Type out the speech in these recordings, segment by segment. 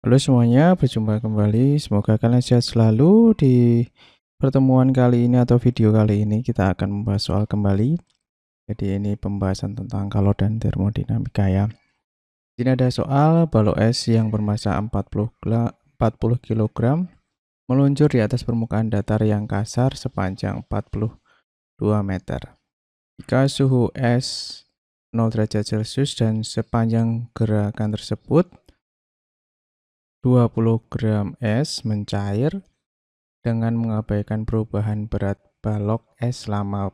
Halo semuanya, berjumpa kembali. Semoga kalian sehat selalu. Di pertemuan kali ini atau video kali ini kita akan membahas soal kembali. Jadi ini pembahasan tentang kalor dan termodinamika ya. Ini ada soal balok es yang bermassa 40 kg meluncur di atas permukaan datar yang kasar sepanjang 42 meter. Jika suhu es 0 derajat Celcius dan sepanjang gerakan tersebut 20 gram es mencair dengan mengabaikan perubahan berat balok es selama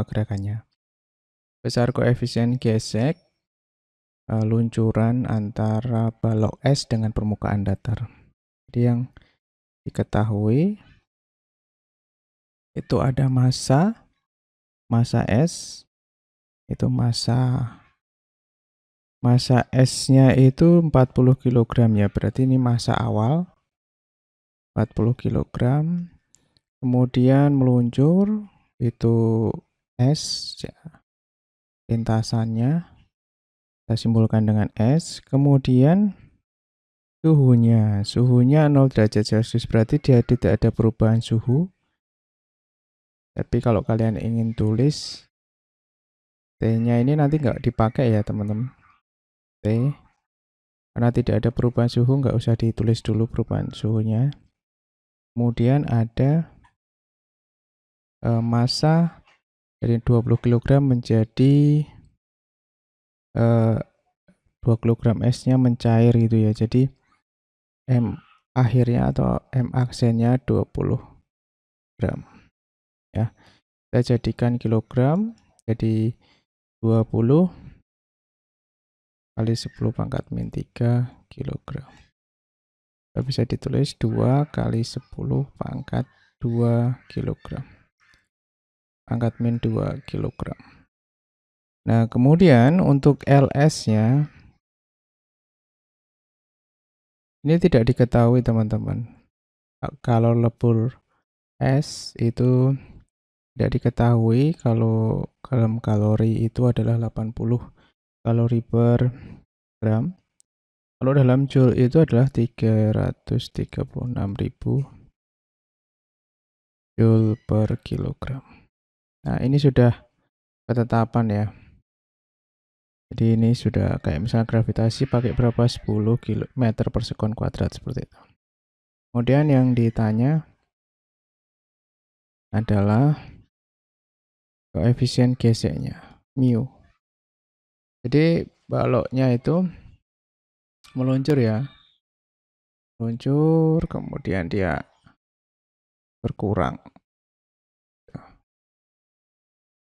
gerakannya. Besar koefisien gesek luncuran antara balok es dengan permukaan datar. Jadi yang diketahui itu ada massa es, itu massa esnya itu 40 kg ya, berarti ini massa awal 40 kg. Kemudian meluncur itu es ya, lintasannya kita simbolkan dengan S. Kemudian suhunya 0 derajat Celcius, berarti dia tidak ada perubahan suhu. Tapi kalau kalian ingin tulis T-nya ini nanti nggak dipakai ya teman-teman. T, karena tidak ada perubahan suhu, nggak usah ditulis dulu perubahan suhunya. Kemudian ada massa dari 20 kg menjadi 2 kg esnya mencair gitu ya. Jadi M akhirnya atau M aksennya 20 gram ya. Kita jadikan kilogram, jadi 20 kali 10 pangkat min 3 kilogram. Kita bisa ditulis 2 kali 10 pangkat 2 kilogram. Pangkat min 2 kilogram. Nah, kemudian untuk LS-nya ini tidak diketahui teman-teman. Kalau lebur es itu tidak diketahui, kalau dalam kalori itu adalah 80 kalori per gram. Kalau dalam joule itu adalah 336.000 joule per kilogram. Nah, ini sudah ketetapan ya. Jadi ini sudah kayak misalnya gravitasi pakai berapa 10 km per sekon kuadrat seperti itu. Kemudian yang ditanya adalah koefisien geseknya, mu. Jadi baloknya itu meluncur ya. Meluncur kemudian dia berkurang.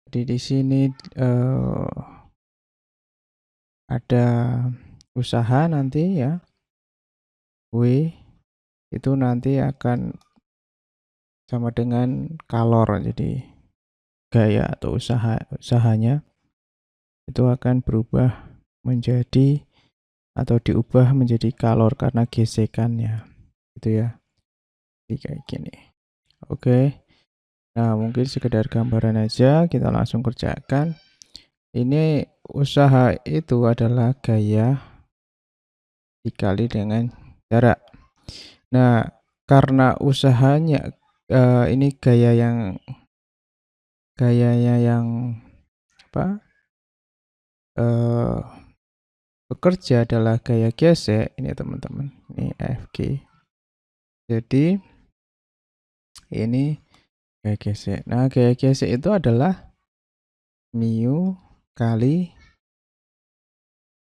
Jadi di sini ada usaha nanti ya. W itu nanti akan sama dengan kalor, jadi gaya atau usahanya itu akan berubah menjadi atau diubah menjadi kalor karena gesekannya gitu ya. Jadi kayak gini. Oke. Nah, mungkin sekedar gambaran aja, kita langsung kerjakan. Ini usaha itu adalah gaya dikali dengan jarak. Nah, karena usahanya ini gayanya yang apa? Bekerja adalah gaya gesek ini teman-teman. Ini Fg. Jadi ini gaya gesek. Nah, gaya gesek itu adalah mu kali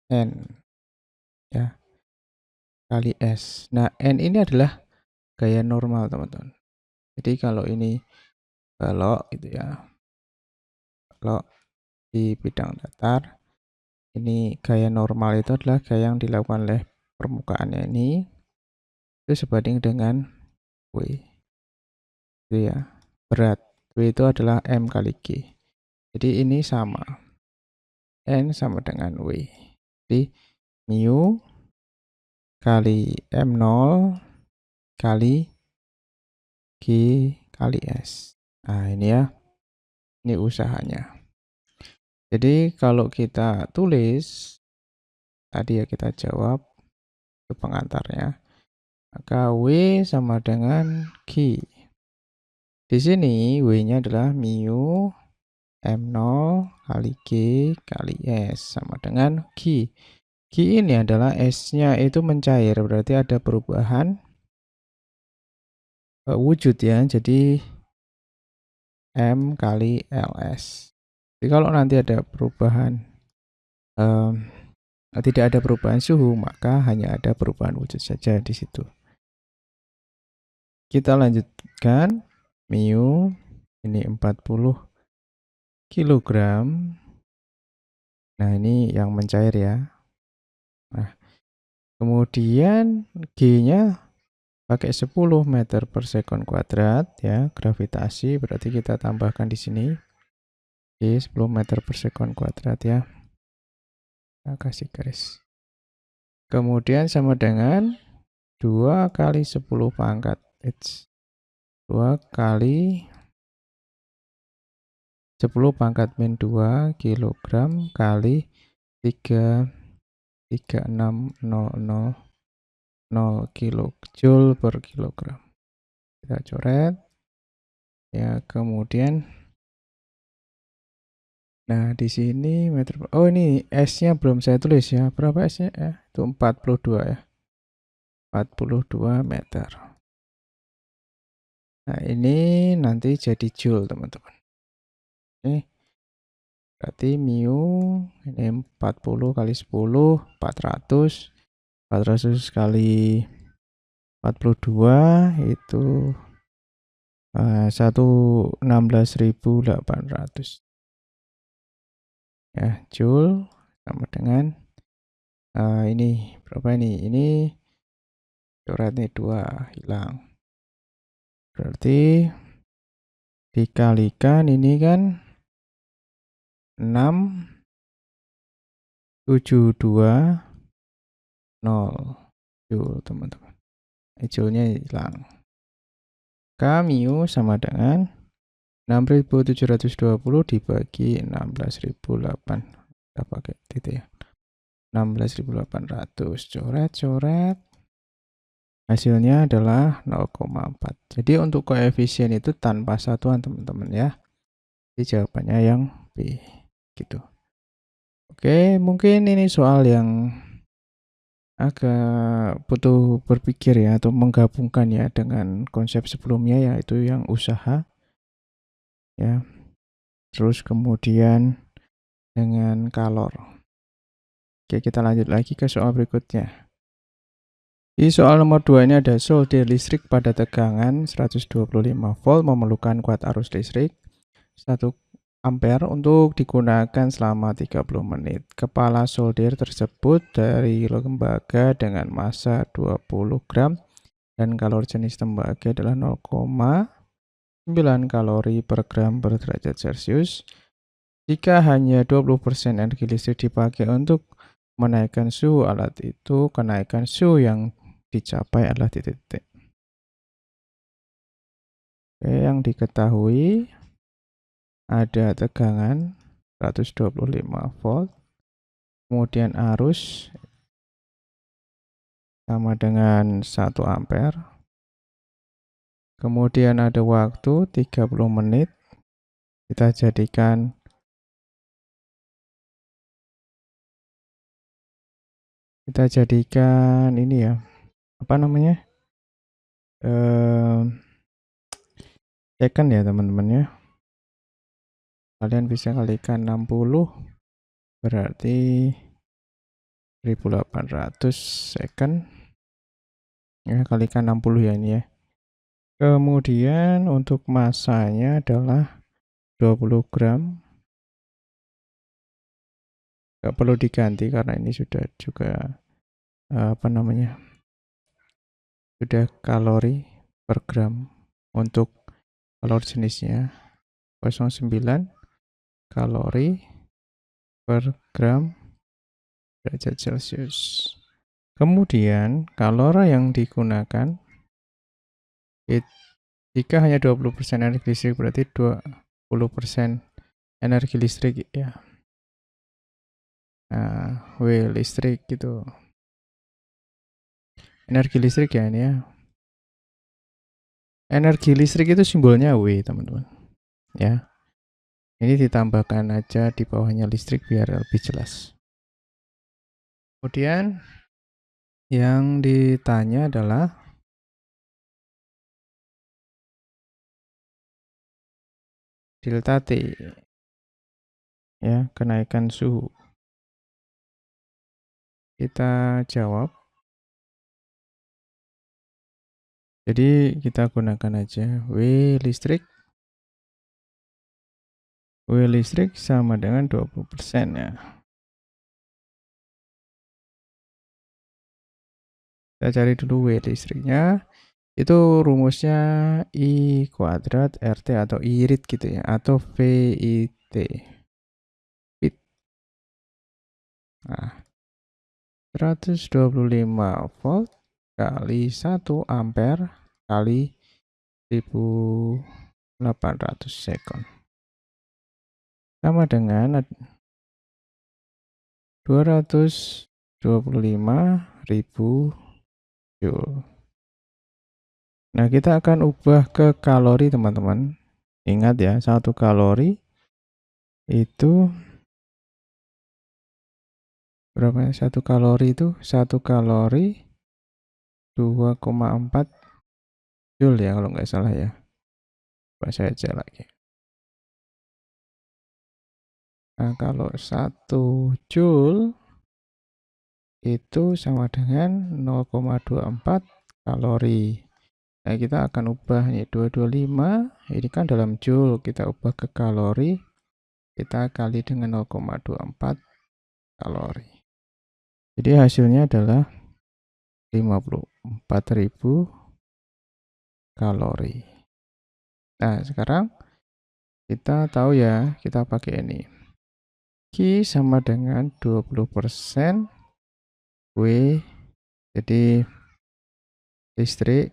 N ya, kali S. Nah, N ini adalah gaya normal teman-teman. Jadi kalau ini balok gitu ya, balok di bidang datar, ini gaya normal itu adalah gaya yang dilakukan oleh permukaannya ini itu sebanding dengan W itu ya, berat W itu adalah M kali G. Jadi ini sama, N sama dengan W. Jadi mu kali M0 kali G kali S. Nah ini ya, ini usahanya. Jadi kalau kita tulis, tadi ya kita jawab itu pengantarnya. Maka W sama dengan Q. Di sini W-nya adalah mu M0 kali G kali S sama dengan Q. Q ini adalah S-nya itu mencair, berarti ada perubahan wujud ya. Jadi M kali LS. Jadi kalau nanti ada perubahan tidak ada perubahan suhu, maka hanya ada perubahan wujud saja di situ. Kita lanjutkan. Mu ini 40 kilogram. Nah, ini yang mencair ya. Nah, kemudian G-nya pakai 10 meter per sekon kuadrat ya, gravitasi, berarti kita tambahkan di sini G 10 meter per sekon kuadrat ya. Kita kasih garis. Kemudian sama dengan 2 kali 10 pangkat H. 2 kali 10 pangkat min 2 kilogram kali 3,3600 kilojoule per kilogram. Kita coret. Ya, kemudian nah di sini meter. Oh, ini S-nya belum saya tulis ya. Berapa S-nya ya? Itu 42 ya. 42 meter. Nah, ini nanti jadi joule, teman-teman. Oke. Berarti mu ini 40 kali 10 400. 400 kali 42 itu 116.800 ya, joule sama dengan ini berapa ini? Ini coret nih 2 hilang. Berarti dikalikan ini kan 672 0 joule, teman-teman. Joule-nya hilang. Mu sama dengan 6.720 dibagi 16.008. Kita pakai titik ya. 16.800. Coret-coret. Hasilnya adalah 0,4. Jadi untuk koefisien itu tanpa satuan, teman-teman ya. Jadi jawabannya yang B gitu. Oke, mungkin ini soal yang agak butuh berpikir ya, atau menggabungkan ya dengan konsep sebelumnya, yaitu yang usaha ya. Terus kemudian dengan kalor. Oke, kita lanjut lagi ke soal berikutnya. Di soal nomor 2 ini ada solder listrik pada tegangan 125 volt memerlukan kuat arus listrik 1 ampere untuk digunakan selama 30 menit. Kepala solder tersebut dari lembaga dengan massa 20 gram dan kalori jenis tembaga adalah 0,9 kalori per gram per derajat Celcius. Jika hanya 20% energi listrik dipakai untuk menaikkan suhu alat itu, kenaikan suhu yang dicapai adalah titik-titik. Oke, yang diketahui ada tegangan 125 volt, kemudian arus sama dengan 1 ampere, kemudian ada waktu 30 menit, kita jadikan ini ya, apa namanya, second ya teman-teman ya. Kalian bisa kalikan 60 berarti 1800 second ya, kalikan 60 ya ini ya. Kemudian untuk massanya adalah 20 gram. Gak perlu diganti karena ini sudah juga apa namanya, sudah kalori per gram. Untuk kalori jenisnya 0,9 kalori per gram derajat Celcius. Kemudian kalori yang digunakan jika hanya 20% energi listrik berarti 20% energi listrik ya. Nah, W listrik gitu. Energi listrik ya ini ya. Energi listrik itu simbolnya W, teman-teman. Ya. Ini ditambahkan aja di bawahnya listrik biar lebih jelas. Kemudian yang ditanya adalah delta T. Ya, kenaikan suhu. Kita jawab. Jadi kita gunakan aja W listrik. W listrik sama dengan 20% ya. Kita cari dulu W listriknya. Itu rumusnya I kuadrat RT atau irit gitu ya. Atau VIT. Nah, 125 volt kali 1 ampere kali 1800 sekon. Sama dengan 225.000 joule. Nah, kita akan ubah ke kalori, teman-teman. Ingat ya, 1 kalori itu berapa? 1 kalori itu 1 kalori 2,4 joule ya kalau nggak salah ya. Coba saya cek lagi. Nah, kalau 1 joule itu sama dengan 0,24 kalori. Nah, kita akan ubah nih 225, ini kan dalam joule, kita ubah ke kalori, kita kali dengan 0,24 kalori. Jadi hasilnya adalah 54.000 kalori. Nah, sekarang kita tahu ya, kita pakai ini. Q sama dengan 20% W, jadi listrik,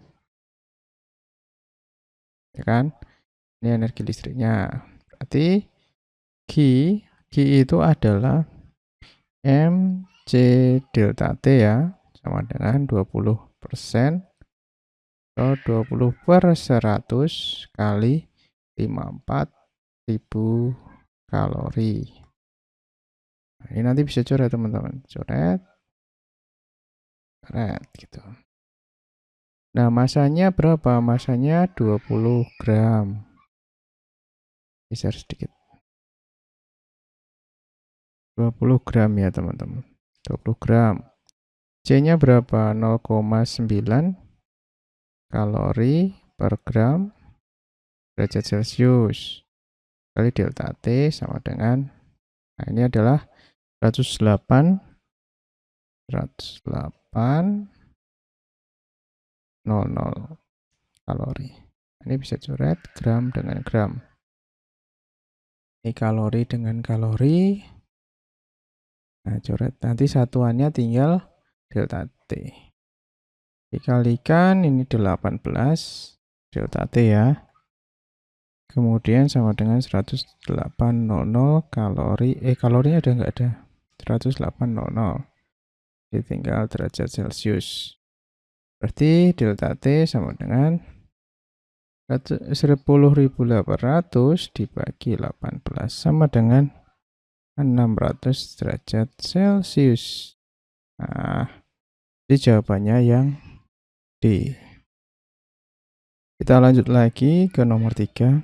ya kan? Ini energi listriknya. Berarti Q itu adalah MC delta T ya, sama dengan 20% atau 20/100 kali 54.000 kalori. Nah, ini nanti bisa coret, teman-teman. Coret gitu. Nah, masanya berapa? Masanya 20 gram. Geser sedikit. 20 gram ya, teman-teman. 20 gram. C-nya berapa? 0,9 kalori per gram derajat Celcius kali delta T sama dengan, nah ini adalah 108 00 kalori. Ini bisa coret gram dengan gram. Ini kalori dengan kalori. Nah, coret nanti satuannya tinggal delta T. Dikalikan ini 18 delta T ya. Kemudian sama dengan 10800 kalori. Kalorinya udah nggak ada. 10800. Jadi tinggal derajat Celcius. Berarti delta T sama dengan 10.800 dibagi 18 sama dengan 600 derajat Celcius. Nah, ini jawabannya yang D. Kita lanjut lagi ke nomor 3.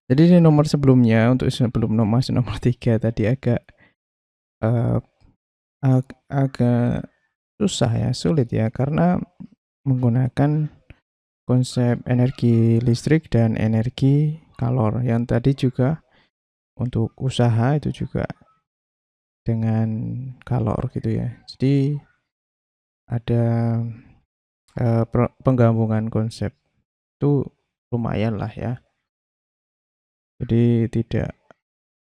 Jadi di nomor sebelumnya, untuk sebelum nomor 3 tadi agak susah ya, sulit ya, karena menggunakan konsep energi listrik dan energi kalor. Yang tadi juga untuk usaha itu juga dengan kalor gitu ya. Jadi ada penggabungan konsep itu lumayan lah ya. Jadi tidak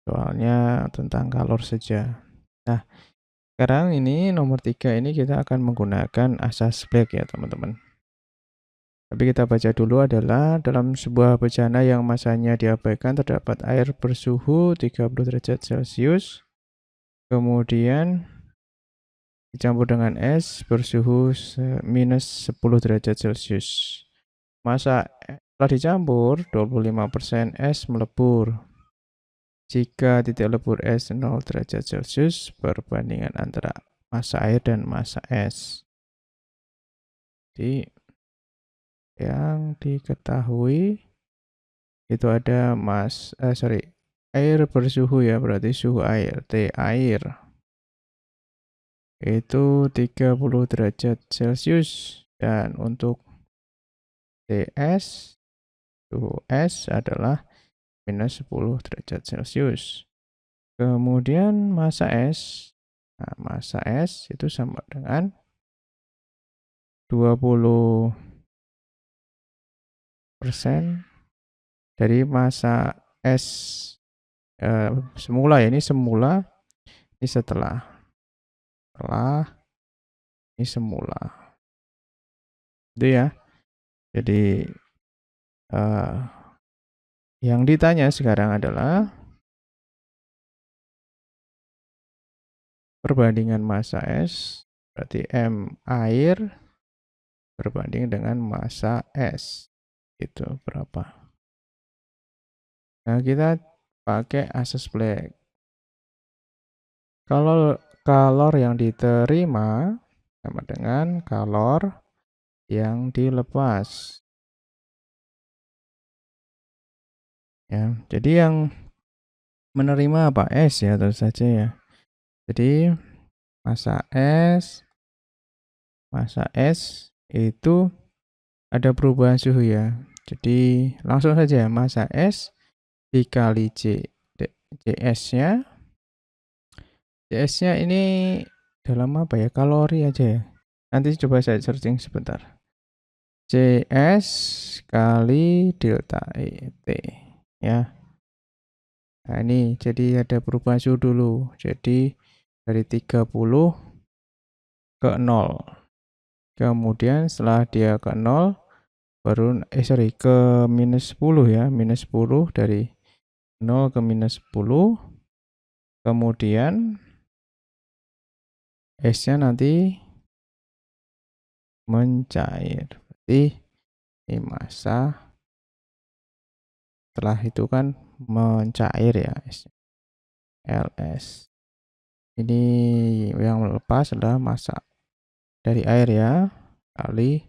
soalnya tentang kalor saja. Nah, sekarang ini nomor 3 ini kita akan menggunakan asas Planck ya, teman-teman. Tapi kita baca dulu adalah dalam sebuah bejana yang masanya diabaikan terdapat air bersuhu 30 derajat Celcius. Kemudian dicampur dengan es bersuhu minus 10 derajat Celcius. Masa setelah dicampur, 25% es melebur. Jika titik lebur es 0 derajat Celcius, perbandingan antara massa air dan massa es. Jadi yang diketahui itu ada air bersuhu ya, berarti suhu air, T air itu 30 derajat Celcius, dan untuk TS suhu es adalah minus 10 derajat Celcius. Kemudian massa es, nah, massa es itu sama dengan 20% dari massa es semula ya, ini semula, ini setelah ini semula. Itu ya. Jadi yang ditanya sekarang adalah perbandingan massa es, berarti M air berbanding dengan massa es. Itu berapa? Nah, kita pakai asas Black. Kalau kalor yang diterima sama dengan kalor yang dilepas. Ya, jadi yang menerima apa? Es ya, tentu saja ya. Jadi massa es itu ada perubahan suhu ya. Jadi langsung saja massa es dikali CS-nya. CS-nya ini dalam apa ya? Kalori aja ya. Nanti coba saya searching sebentar. CS kali delta T ya. Nah, ini jadi ada perubahan suhu dulu. Jadi dari 30 ke 0. Kemudian setelah dia ke 0 baru ke minus 10 ya, minus 10, dari 0 ke minus 10. Kemudian esnya nanti mencair. Berarti ini massa setelah itu kan mencair ya, esnya. LS. Ini yang melepas adalah massa dari air ya, kali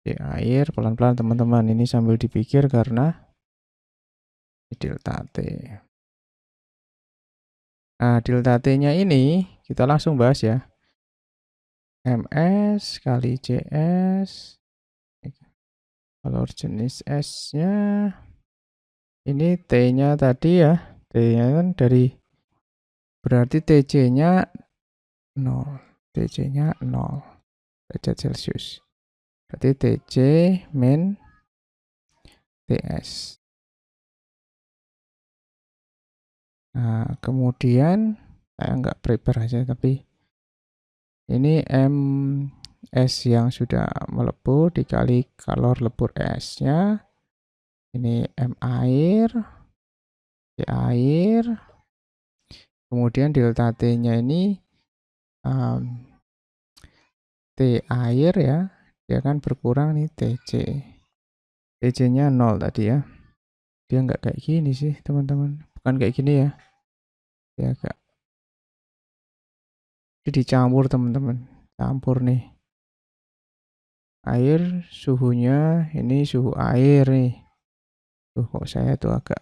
di air. Pelan-pelan teman-teman, ini sambil dipikir karena delta T. Nah, delta T-nya ini kita langsung bahas ya. MS kali CS. Kalor jenis S-nya. Ini T-nya tadi ya. T-nya kan dari, berarti TC-nya 0. TC-nya 0 derajat Celcius. Berarti TC min TS. Nah, kemudian saya nggak prepare aja, tapi ini MS yang sudah melebur dikali kalor lebur S-nya. Ini M air, T air. Kemudian delta T-nya ini T air ya. Dia kan berkurang nih TC. TC-nya 0 tadi ya. Dia nggak kayak gini sih, teman-teman. Bukan kayak gini ya. Dia agak dicampur, teman-teman. Campur nih. Air suhunya, ini suhu air nih. Tuh kok saya tuh agak,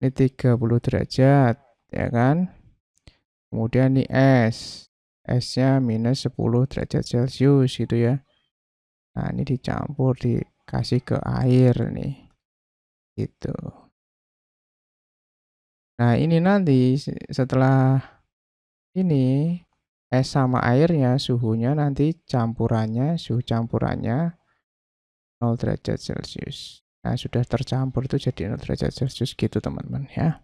ini 30 derajat ya kan. Kemudian nih esnya minus 10 derajat Celcius gitu ya. Nah, ini dicampur, dikasih ke air nih gitu. Nah, ini nanti setelah ini es sama airnya, suhunya nanti suhu campurannya 0 derajat Celcius. Nah, sudah tercampur itu jadi 0 derajat Celcius gitu, teman-teman ya.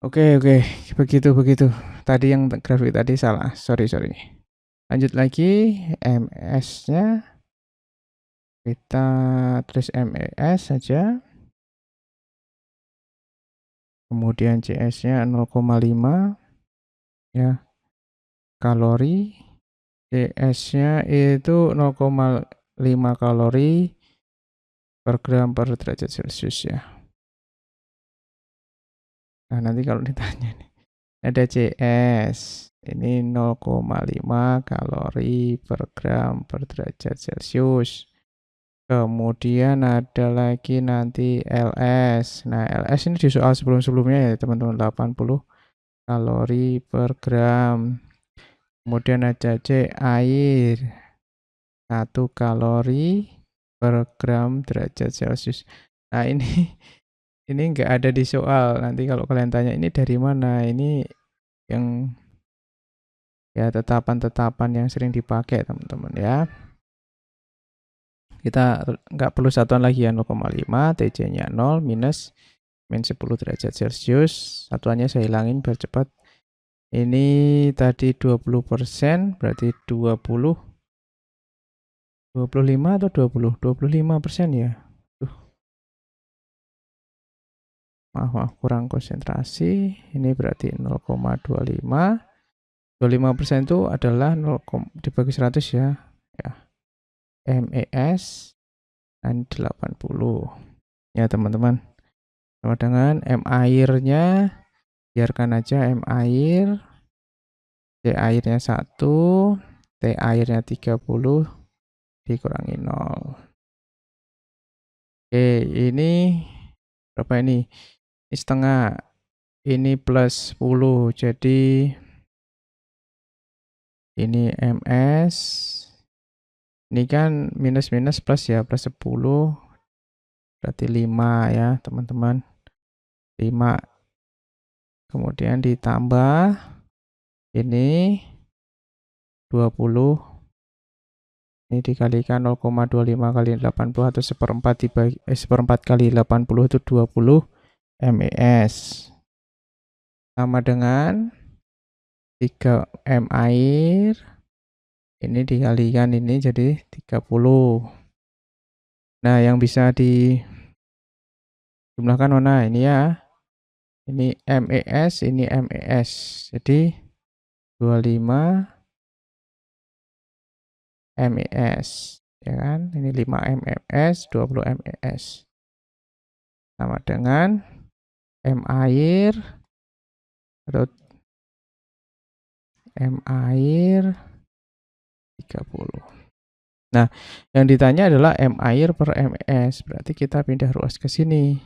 Oke, begitu. Tadi yang grafik tadi salah, sorry. Lanjut lagi, MS-nya kita tulis MES saja. Kemudian CS-nya 0,5 ya. kalori, CS-nya itu 0,5 kalori per gram per derajat Celcius ya. Nah, nanti kalau ditanya nih, ada CS, ini 0,5 kalori per gram per derajat Celcius. Kemudian ada lagi nanti LS. Nah, LS ini di soal sebelum-sebelumnya ya, teman-teman, 80 kalori per gram. Kemudian ada C, air, 1 kalori per gram derajat Celcius. Nah, ini nggak ada di soal. Nanti kalau kalian tanya ini dari mana, ini yang ya tetapan-tetapan yang sering dipakai, teman-teman ya. Kita nggak perlu satuan lagi ya, 0,5, TC-nya 0, minus min 10 derajat Celcius. Satuannya saya hilangin biar cepat. Ini tadi 20%, berarti 25 atau 20? 25% ya. Maaf, kurang konsentrasi. Ini berarti 0,25. 25% itu adalah 0, dibagi 100 ya. Ya. MES dan 80. Ya, teman-teman. Sama dengan M airnya, biarkan aja M air. C airnya 1, T airnya 30, dikurangi 0. Oke, ini berapa ini? Ini setengah. Ini plus 10. Jadi ini MS. Ini kan minus-minus plus ya, plus 10. Berarti 5 ya, teman-teman. 5. Kemudian ditambah ini 20. Ini dikalikan 0,25 kali 80 atau seperempat kali 80 itu 20 MES. Sama dengan 3 M air. Ini dikalikan ini jadi 30. Nah, yang bisa dijumlahkan mana? Ini ya. Ini MES, ini MES. Jadi 25 MES. Ya kan? Ini 5 MES, 20 MES. Sama dengan M air atau M air 30. Nah, yang ditanya adalah M air per MES. Berarti kita pindah ruas ke sini.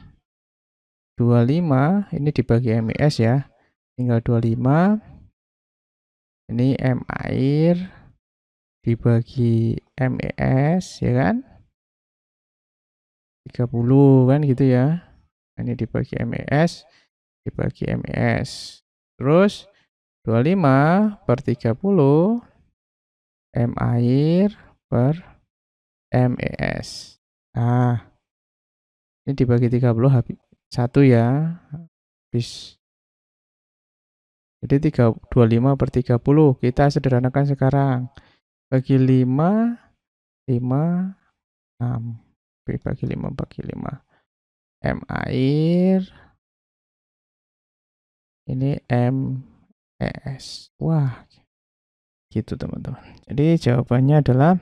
25 ini dibagi MES ya. Tinggal 25. Ini M air dibagi MES ya kan? 30 kan gitu ya. Ini dibagi MES, dibagi MES. Terus 25 per 30 M air per MES. Nah, ini dibagi 30 habis 1 ya. Habis. Jadi 25 per 30. Kita sederhanakan sekarang. Bagi 5, 5, 6. Bagi 5, bagi 5. M air. Ini MES. Wah, gitu teman-teman. Jadi jawabannya adalah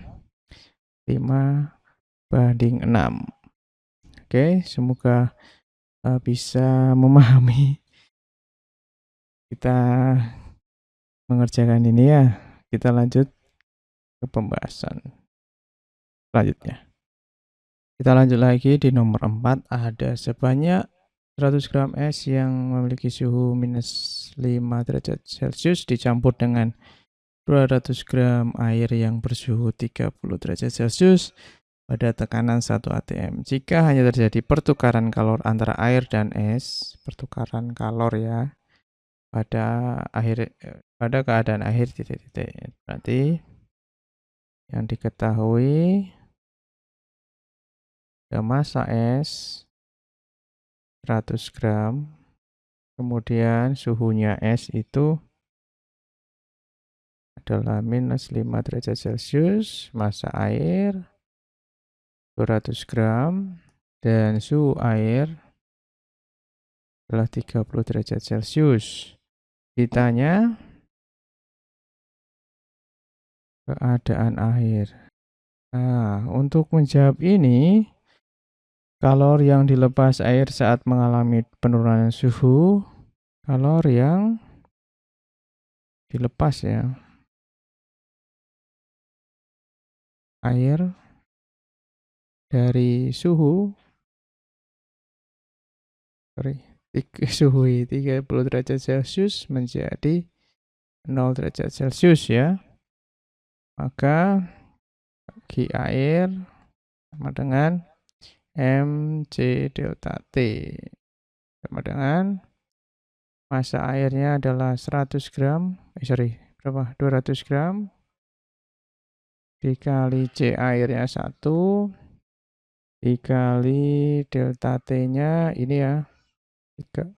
5/6. Oke, semoga bisa memahami kita mengerjakan ini ya. Kita lanjut ke pembahasan selanjutnya. Kita lanjut lagi di nomor 4. Ada sebanyak 100 gram es yang memiliki suhu minus 5 derajat Celcius dicampur dengan 200 gram air yang bersuhu 30 derajat Celcius pada tekanan 1 atm. Jika hanya terjadi pertukaran kalor antara air dan es, pertukaran kalor ya, pada keadaan akhir titik-titik. Berarti yang diketahui massa es 100 gram, kemudian suhunya es itu adalah minus 5 derajat Celcius, massa air 200 gram, dan suhu air adalah 30 derajat Celcius. Ditanya keadaan air. Nah, untuk menjawab ini, kalori yang dilepas air saat mengalami penurunan suhu, kalori yang dilepas ya, air dari suhu, suhu 30 derajat Celcius menjadi 0 derajat Celcius ya. Maka Q air sama dengan MC delta T sama dengan massa airnya adalah 100 gram, berapa? 200 gram dikali C airnya 1 dikali delta T-nya ini ya 0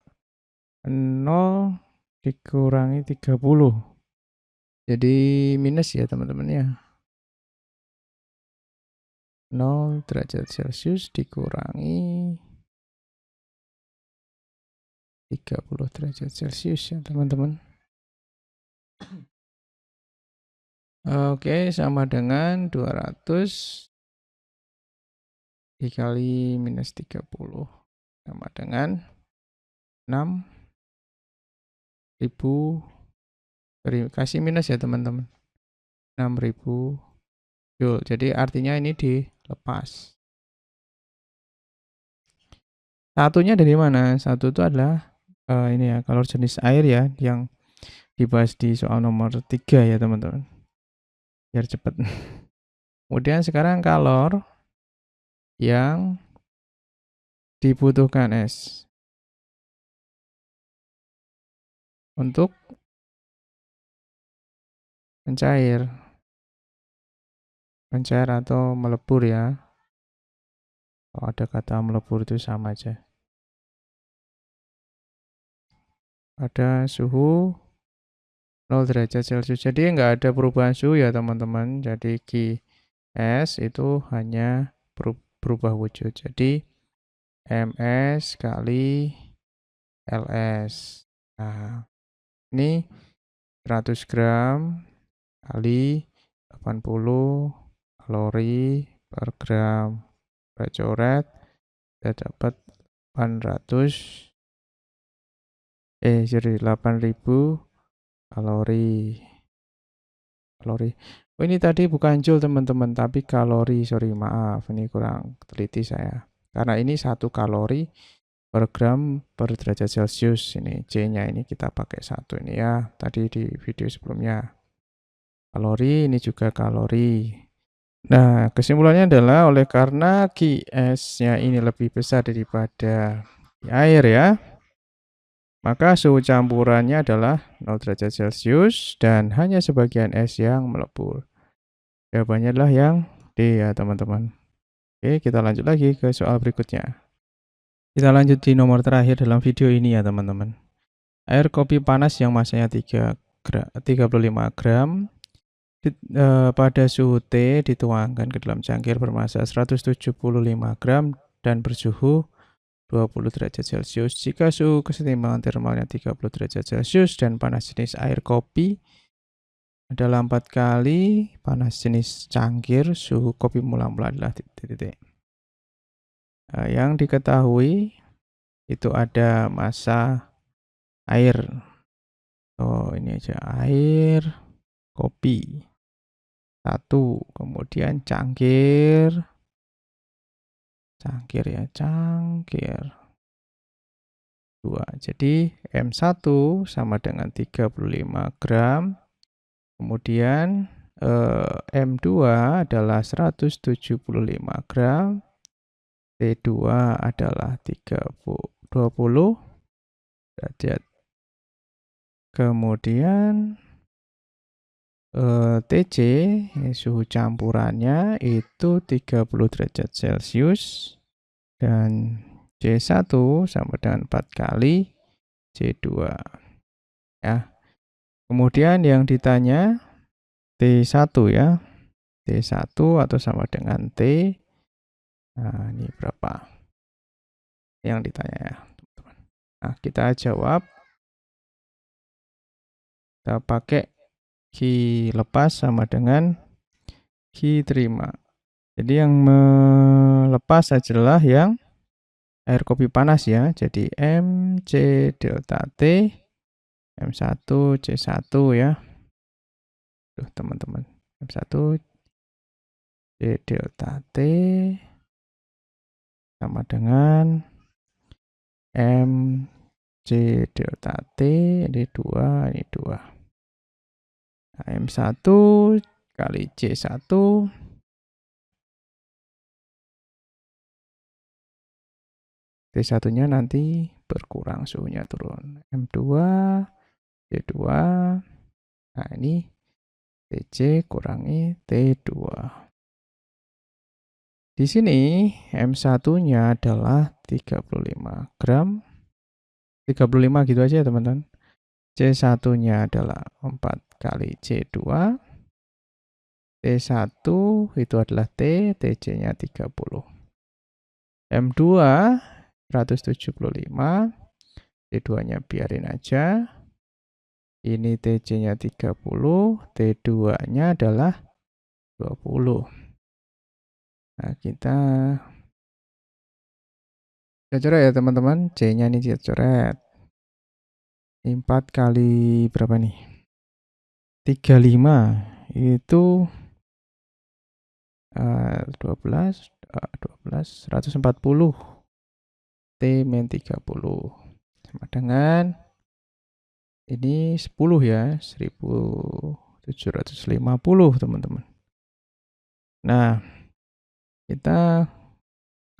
dikurangi 30. Jadi minus ya teman-teman ya. 0 derajat Celcius dikurangi 30 derajat Celcius ya teman-teman. Oke, sama dengan 200 dikali minus 30 sama dengan 6.000, kasih minus ya teman-teman, 6.000 Joule. Jadi artinya ini dilepas. Satunya dari mana? Satu itu adalah ini ya, kalori jenis air ya, yang dibahas di soal nomor 3 ya teman-teman. Biar cepat. Kemudian sekarang kalor yang dibutuhkan S untuk mencair atau melebur ya. Kalau ada kata melebur itu sama aja. Pada suhu 0 derajat Celcius. Jadi nggak ada perubahan suhu ya teman-teman. Jadi Qs itu hanya berubah wujud. Jadi Ms kali Ls. Nah, ini 100 gram kali 80 kalori per gram. Kita coret, kita dapat 8.000 kalori. Oh, ini tadi bukan joule teman-teman, tapi kalori. Maaf, ini kurang teliti saya. Karena ini 1 kalori per gram per derajat Celcius. Ini C-nya ini kita pakai 1 ini ya. Tadi di video sebelumnya. Kalori, ini juga kalori. Nah, kesimpulannya adalah oleh karena Qs-nya ini lebih besar daripada air ya, maka suhu campurannya adalah 0 derajat Celcius dan hanya sebagian es yang melebur. Jawabannya adalah yang D ya teman-teman. Oke, kita lanjut lagi ke soal berikutnya. Kita lanjut di nomor terakhir dalam video ini ya teman-teman. Air kopi panas yang masanya 35 gram pada suhu T dituangkan ke dalam cangkir bermassa 175 gram dan bersuhu 20 derajat Celcius. Jika suhu kesetimbangan termalnya 30 derajat Celcius dan panas jenis air kopi adalah 4 kali panas jenis cangkir, suhu kopi mula-mula adalah titik-titik. Yang diketahui itu ada massa air. Oh, ini aja air kopi. 1, kemudian cangkir ya, cangkir 2. Jadi M1 sama dengan 35 gram. Kemudian M2 adalah 175 gram. T2 adalah 20 derajat. Kemudian TC, suhu campurannya itu 30 derajat Celcius. Dan C1 sama dengan 4 kali C2. Ya. Kemudian yang ditanya T1 ya. T1 atau sama dengan T. Nah, ini berapa? Yang ditanya ya, teman-teman. Nah, kita jawab. Kita pakai Q lepas sama dengan Q terima. Jadi yang melepas adalah yang air kopi panas ya. Jadi MC delta T M1 C1 ya. Tuh teman-teman. M1 C delta T sama dengan MC delta T, ini 2, ini 2. Nah, M1 kali C1 T1-nya nanti berkurang, suhunya turun. M2 C2. Nah, ini TC kurangi T2. Di sini M1-nya adalah 35 gram. 35 gitu aja ya teman-teman. C1-nya adalah 4 kali C2. T1 itu adalah T, TC-nya 30. M2 175. T2-nya biarin aja. Ini TC-nya 30, T2-nya adalah 20. Nah, kita coret ya teman-teman. C-nya ini kita coret. 4 kali berapa nih? 35 itu 12 140 T min 30 sama dengan ini 10 ya, 1750 teman-teman. Nah, kita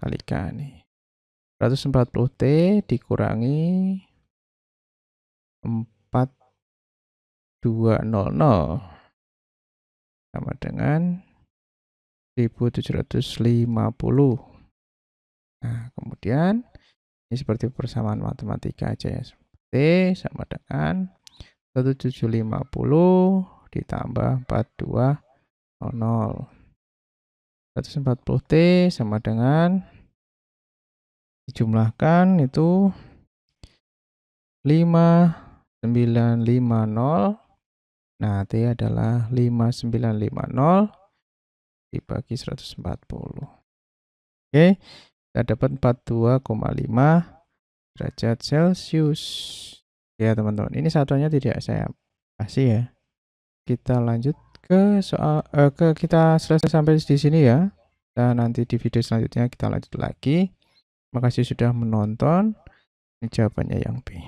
kalikan nih. 140 T dikurangi 4200 sama dengan 1750. Nah, kemudian ini seperti persamaan matematika aja ya. T sama dengan 1750 ditambah 4200. 140 T sama dengan dijumlahkan itu 5950. Nah, T adalah 5950 dibagi 140. Oke, kita dapat 42,5 derajat Celcius. Ya, teman-teman. Ini satuannya tidak saya kasih ya. Kita lanjut ke soal kita selesai sampai di sini ya. Dan nanti di video selanjutnya kita lanjut lagi. Makasih sudah menonton. Ini jawabannya yang B.